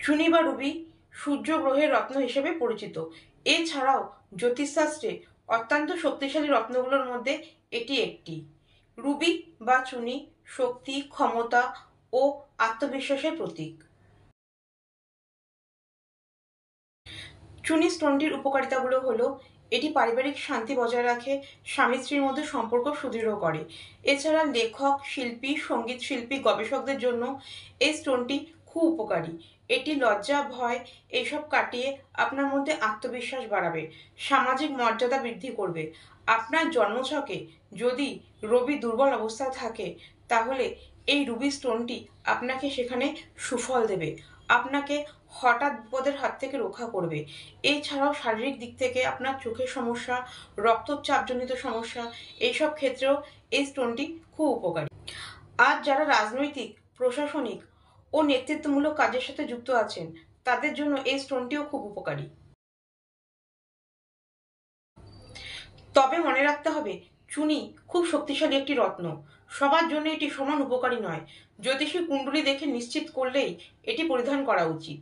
চুনি বা রুবি সূর্য গ্রহের রত্ন হিসেবে পরিচিত। এছাড়াও জ্যোতিষশাস্ত্রে অত্যন্ত শক্তিশালী রত্নগুলোর মধ্যে এটি একটি। রুবি বা চুনি শক্তি, ক্ষমতা ও আত্মবিশ্বাসের প্রতীক। চুনি স্টোনটির উপকারিতাগুলো হলো, এটি পারিবারিক শান্তি বজায় রাখে, স্বামী স্ত্রীর মধ্যে সম্পর্ক সুদৃঢ় করে। এছাড়া লেখক, শিল্পী, সঙ্গীত শিল্পী, গবেষকদের জন্য এই স্টোনটি খুব উপকারী। এটি লজ্জা, ভয় এইসব কাটিয়ে আপনার মধ্যে আত্মবিশ্বাস বাড়াবে, সামাজিক মর্যাদা বৃদ্ধি করবে। আপনার জন্মছকে যদি রবি দুর্বল অবস্থায় থাকে, তাহলে এই রুবি স্টোনটি আপনাকে সেখানে সুফল দেবে, আপনাকে হঠাৎ বিপদের হাত থেকে রক্ষা করবে। এছাড়াও শারীরিক দিক থেকে আপনার চোখের সমস্যা, রক্তচাপজনিত সমস্যা এইসব ক্ষেত্রেও এই স্টোনটি খুব উপকারী। আর যারা রাজনৈতিক, প্রশাসনিক ও নেতৃত্বমূলক কাজের সাথে যুক্ত আছেন, তাদের জন্য এই স্টোনটিও খুব উপকারী। তবে মনে রাখতে হবে, চুনি খুব শক্তিশালী একটি রত্ন, সবার জন্য এটি সমান উপকারী নয়। জ্যোতিষী কুণ্ডলী দেখে নিশ্চিত করলেই এটি পরিধান করা উচিত।